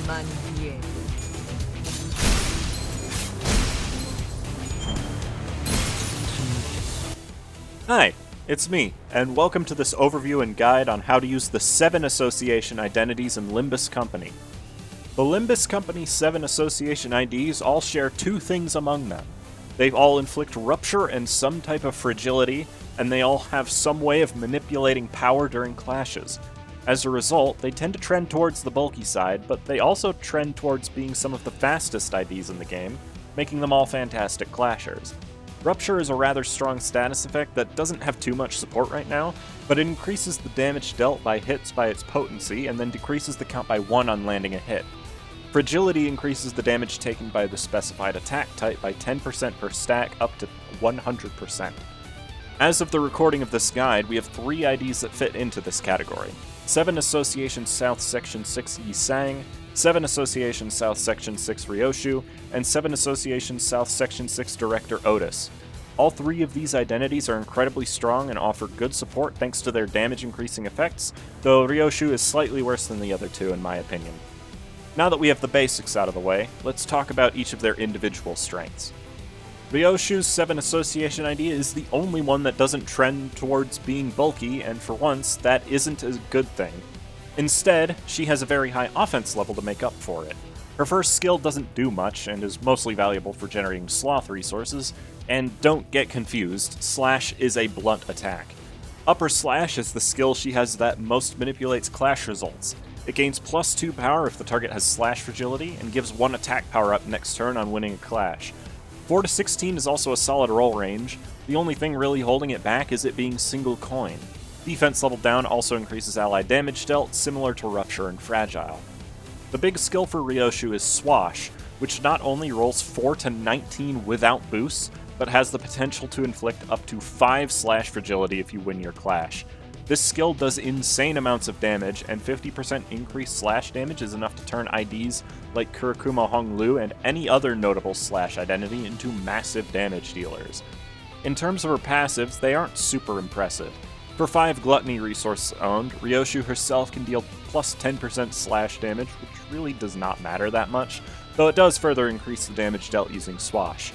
뒤에. Hi, it's me, and welcome to this overview and guide on how to use the 7 Association Identities in Limbus Company. The Limbus Company 7 Association IDs all share two things among them. They all inflict rupture and some type of fragility, and they all have some way of manipulating power during clashes. As a result, they tend to trend towards the bulky side, but they also trend towards being some of the fastest IDs in the game, making them all fantastic clashers. Rupture is a rather strong status effect that doesn't have too much support right now, but it increases the damage dealt by hits by its potency and then decreases the count by 1 on landing a hit. Fragility increases the damage taken by the specified attack type by 10% per stack up to 100%. As of the recording of this guide, we have 3 IDs that fit into this category. 7 Association South Section 6 Yi Sang, 7 Association South Section 6 Ryoshu, and 7 Association South Section 6 Director Otis. All 3 of these identities are incredibly strong and offer good support thanks to their damage increasing effects, though Ryoshu is slightly worse than the other 2 in my opinion. Now that we have the basics out of the way, let's talk about each of their individual strengths. Ryoshu's 7 Association ID is the only one that doesn't trend towards being bulky, and for once, that isn't a good thing. Instead, she has a very high offense level to make up for it. Her first skill doesn't do much, and is mostly valuable for generating sloth resources, and don't get confused, Slash is a blunt attack. Upper Slash is the skill she has that most manipulates clash results. It gains +2 power if the target has Slash fragility, and gives 1 attack power up next turn on winning a clash. 4 to 16 is also a solid roll range. The only thing really holding it back is it being single coin. Defense level down also increases allied damage dealt, similar to Rupture and Fragile. The big skill for Ryoshu is Swash, which not only rolls 4 to 19 without boosts, but has the potential to inflict up to 5 Slash fragility if you win your clash. This skill does insane amounts of damage, and 50% increased Slash damage is enough to turn IDs like Kurikumo Honglu and any other notable Slash identity into massive damage dealers. In terms of her passives, they aren't super impressive. For 5 Gluttony resources owned, Ryoshu herself can deal plus 10% Slash damage, which really does not matter that much, though it does further increase the damage dealt using Swash.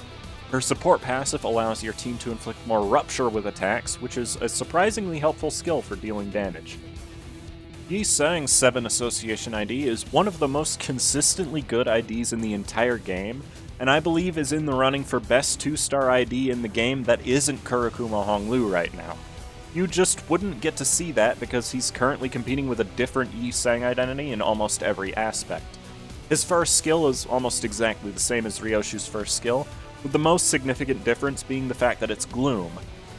Her support passive allows your team to inflict more Rupture with attacks, which is a surprisingly helpful skill for dealing damage. Yi Sang's 7 Association ID is one of the most consistently good IDs in the entire game, and I believe is in the running for best 2-star ID in the game that isn't Kurikumo Honglu right now. You just wouldn't get to see that because he's currently competing with a different Yi Sang identity in almost every aspect. His first skill is almost exactly the same as Ryoshu's first skill, with the most significant difference being the fact that it's Gloom.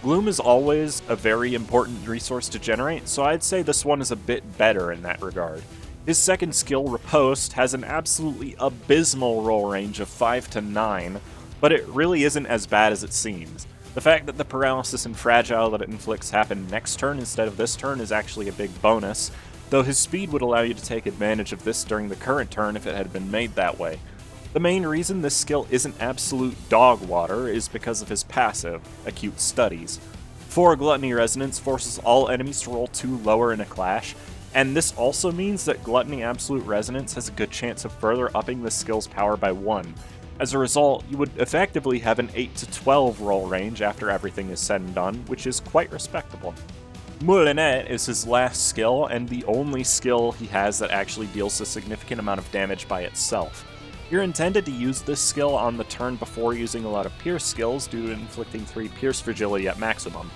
Gloom is always a very important resource to generate, so I'd say this one is a bit better in that regard. His second skill, Riposte, has an absolutely abysmal roll range of 5 to 9, but it really isn't as bad as it seems. The fact that the paralysis and fragile that it inflicts happen next turn instead of this turn is actually a big bonus, though his speed would allow you to take advantage of this during the current turn if it had been made that way. The main reason this skill isn't absolute dog water is because of his passive, Acute Studies. 4 Gluttony Resonance forces all enemies to roll 2 lower in a clash, and this also means that Gluttony Absolute Resonance has a good chance of further upping the skill's power by 1. As a result, you would effectively have an 8 to 12 roll range after everything is said and done, which is quite respectable. Moulinet is his last skill, and the only skill he has that actually deals a significant amount of damage by itself. You're intended to use this skill on the turn before using a lot of Pierce skills due to inflicting 3 Pierce fragility at maximum.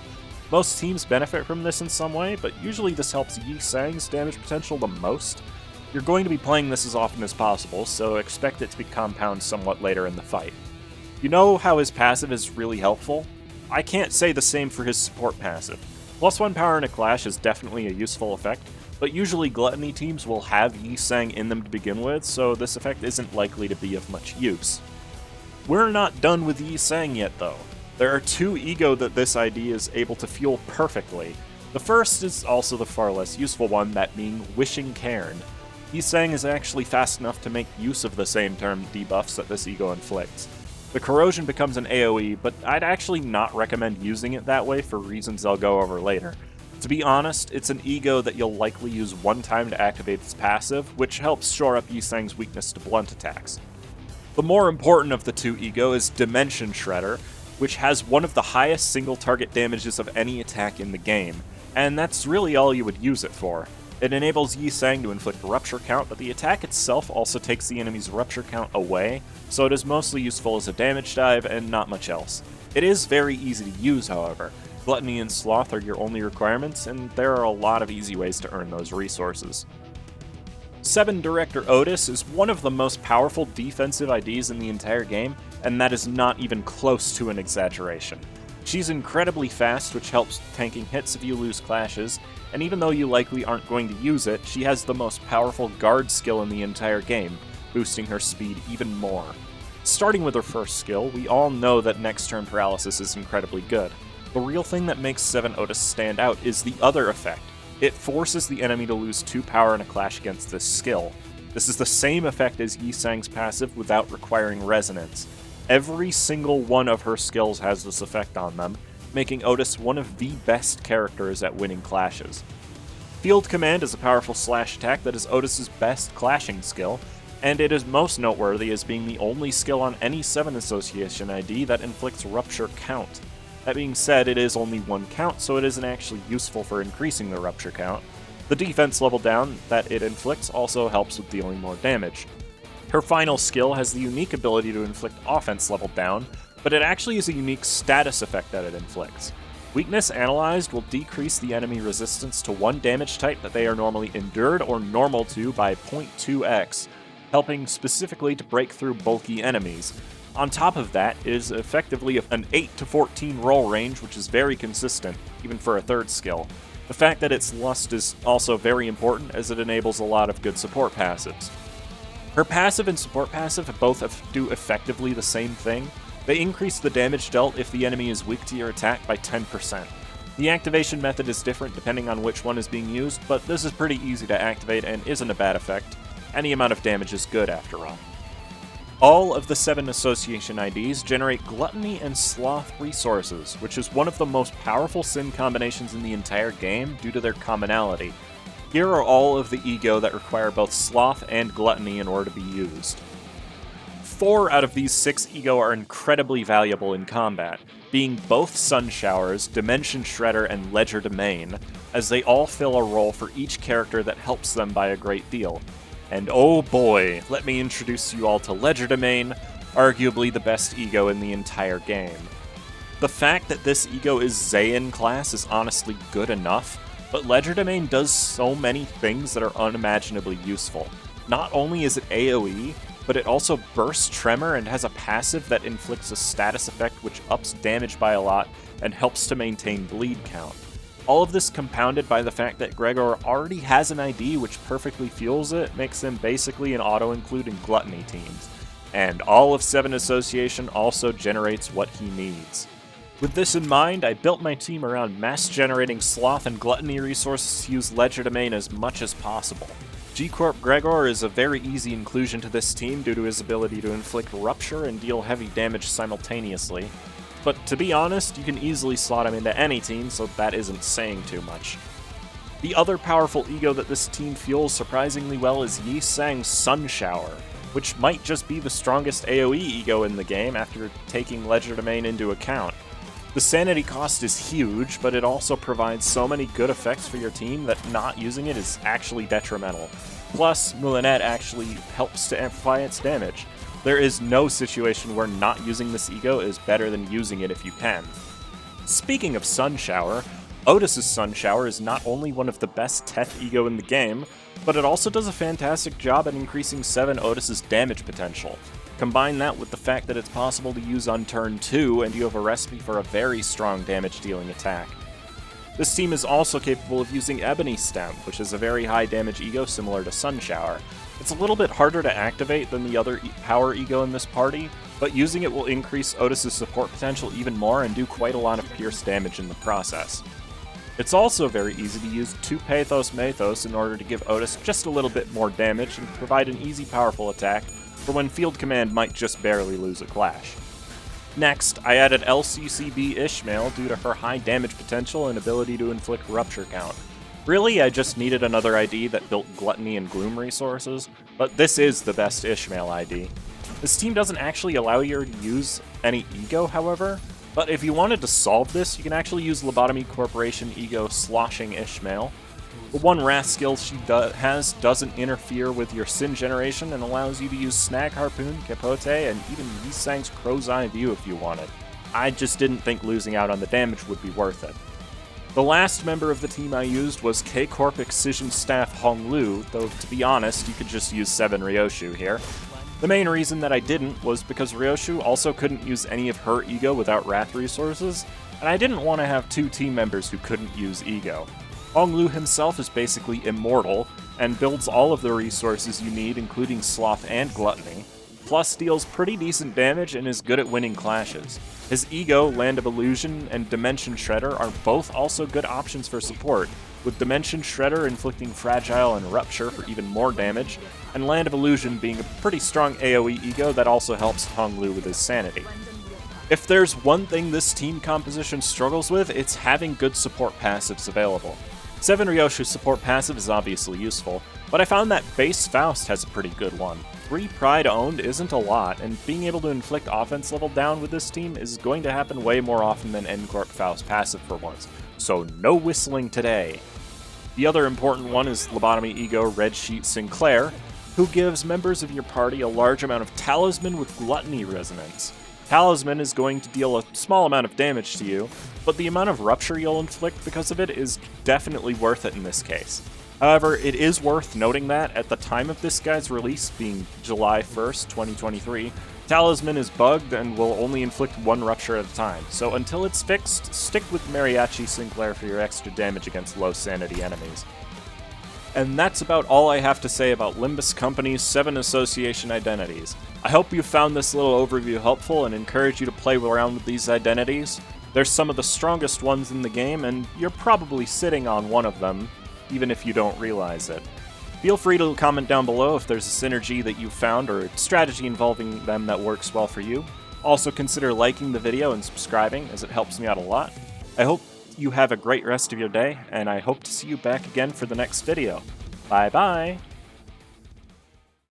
Most teams benefit from this in some way, but usually this helps Yi Sang's damage potential the most. You're going to be playing this as often as possible, so expect it to be compound somewhat later in the fight. You know how his passive is really helpful? I can't say the same for his support passive. +1 power in a clash is definitely a useful effect, but usually Gluttony teams will have Yi Sang in them to begin with, so this effect isn't likely to be of much use. We're not done with Yi Sang yet though. There are 2 ego that this ID is able to fuel perfectly. The first is also the far less useful one, that being Wishing Cairn. Yi Sang is actually fast enough to make use of the same term debuffs that this ego inflicts. The corrosion becomes an AoE, but I'd actually not recommend using it that way for reasons I'll go over later. It's To be honest, it's an ego that you'll likely use one time to activate its passive, which helps shore up Yisang's weakness to blunt attacks. The more important of the two ego is Dimension Shredder, which has one of the highest single target damages of any attack in the game, and that's really all you would use it for. It enables Yisang to inflict Rupture Count, but the attack itself also takes the enemy's Rupture Count away, so it is mostly useful as a damage dive and not much else. It is very easy to use, however. Gluttony and Sloth are your only requirements, and there are a lot of easy ways to earn those resources. 7 Director Otis is one of the most powerful defensive IDs in the entire game, and that is not even close to an exaggeration. She's incredibly fast, which helps tanking hits if you lose clashes, and even though you likely aren't going to use it, she has the most powerful guard skill in the entire game, boosting her speed even more. Starting with her first skill, we all know that next turn paralysis is incredibly good. The real thing that makes 7 Otis stand out is the other effect. It forces the enemy to lose 2 power in a clash against this skill. This is the same effect as Yisang's passive without requiring resonance. Every single one of her skills has this effect on them, making Otis one of the best characters at winning clashes. Field Command is a powerful slash attack that is Otis's best clashing skill, and it is most noteworthy as being the only skill on any 7 Association ID that inflicts Rupture Count. That being said, it is only 1 count, so it isn't actually useful for increasing the Rupture Count. The defense level down that it inflicts also helps with dealing more damage. Her final skill has the unique ability to inflict offense level down, but it actually is a unique status effect that it inflicts. Weakness Analyzed will decrease the enemy resistance to one damage type that they are normally endured or normal to by 0.2x, helping specifically to break through bulky enemies. On top of that, it is effectively an 8 to 14 roll range, which is very consistent, even for a third skill. The fact that it's Lust is also very important, as it enables a lot of good support passives. Her passive and support passive both do effectively the same thing. They increase the damage dealt if the enemy is weak to your attack by 10%. The activation method is different depending on which one is being used, but this is pretty easy to activate and isn't a bad effect. Any amount of damage is good after all. All of the 7 Association IDs generate Gluttony and Sloth resources, which is one of the most powerful sin combinations in the entire game due to their commonality. Here are all of the ego that require both Sloth and Gluttony in order to be used. 4 out of these 6 ego are incredibly valuable in combat, being both Sun Showers, Dimension Shredder, and Ledger Domain, as they all fill a role for each character that helps them by a great deal. And oh boy, let me introduce you all to Ledger Domain, arguably the best ego in the entire game. The fact that this ego is Zayn class is honestly good enough, but Ledger Domain does so many things that are unimaginably useful. Not only is it AoE, but it also bursts Tremor and has a passive that inflicts a status effect which ups damage by a lot and helps to maintain bleed count. All of this compounded by the fact that Gregor already has an ID which perfectly fuels it makes him basically an auto-include in Gluttony teams. And all of 7 Association also generates what he needs. With this in mind, I built my team around mass-generating Sloth and Gluttony resources to use Ledger Domain as much as possible. G-Corp Gregor is a very easy inclusion to this team due to his ability to inflict Rupture and deal heavy damage simultaneously. But to be honest, you can easily slot him into any team, so that isn't saying too much. The other powerful ego that this team fuels surprisingly well is Yisang's Sun Shower, which might just be the strongest AoE ego in the game after taking Ledger Domain into account. The sanity cost is huge, but it also provides so many good effects for your team that not using it is actually detrimental. Plus, Moulinette actually helps to amplify its damage. There is no situation where not using this ego is better than using it if you can. Speaking of Sun Shower, Otis's Sun Shower is not only one of the best Teth ego in the game, but it also does a fantastic job at increasing 7 Otis's damage potential. Combine that with the fact that it's possible to use on turn 2, and you have a recipe for a very strong damage-dealing attack. This team is also capable of using Ebony Stem, which is a very high damage ego similar to Sun Shower. It's a little bit harder to activate than the other power ego in this party, but using it will increase Otis's support potential even more and do quite a lot of pierce damage in the process. It's also very easy to use 2 Pathos Mathos in order to give Otis just a little bit more damage and provide an easy powerful attack for when Field Command might just barely lose a clash. Next, I added LCCB Ishmael due to her high damage potential and ability to inflict rupture count. Really, I just needed another ID that built Gluttony and Gloom resources, but this is the best Ishmael ID. This team doesn't actually allow you to use any Ego, however, but if you wanted to solve this, you can actually use Lobotomy Corporation Ego Sloshing Ishmael. The one Wrath skill she has doesn't interfere with your Sin generation and allows you to use Snag Harpoon, Capote, and even Yisang's Crow's Eye View if you wanted. I just didn't think losing out on the damage would be worth it. The last member of the team I used was K-Corp Excision Staff Honglu, though to be honest, you could just use 7 Ryoshu here. The main reason that I didn't was because Ryoshu also couldn't use any of her Ego without Wrath resources, and I didn't want to have 2 team members who couldn't use Ego. Honglu himself is basically immortal, and builds all of the resources you need, including Sloth and Gluttony, plus deals pretty decent damage and is good at winning clashes. His Ego, Land of Illusion, and Dimension Shredder are both also good options for support, with Dimension Shredder inflicting Fragile and Rupture for even more damage, and Land of Illusion being a pretty strong AoE Ego that also helps Honglu with his sanity. If there's one thing this team composition struggles with, it's having good support passives available. 7 Ryoshu's support passive is obviously useful, but I found that base Faust has a pretty good one. 3 Pride owned isn't a lot, and being able to inflict offense level down with this team is going to happen way more often than N-Corp Faust passive for once, so no whistling today. The other important one is Lobotomy Ego Red Sheet Sinclair, who gives members of your party a large amount of Talisman with Gluttony Resonance. Talisman is going to deal a small amount of damage to you, but the amount of rupture you'll inflict because of it is definitely worth it in this case. However, it is worth noting that at the time of this guy's release, being July 1st, 2023, Talisman is bugged and will only inflict 1 rupture at a time, so until it's fixed, stick with Mariachi Sinclair for your extra damage against low sanity enemies. And that's about all I have to say about Limbus Company's 7 Association Identities. I hope you found this little overview helpful and encourage you to play around with these identities. They're some of the strongest ones in the game, and you're probably sitting on one of them, even if you don't realize it. Feel free to comment down below if there's a synergy that you found or a strategy involving them that works well for you. Also consider liking the video and subscribing, as it helps me out a lot. I hope you have a great rest of your day, and I hope to see you back again for the next video. Bye bye!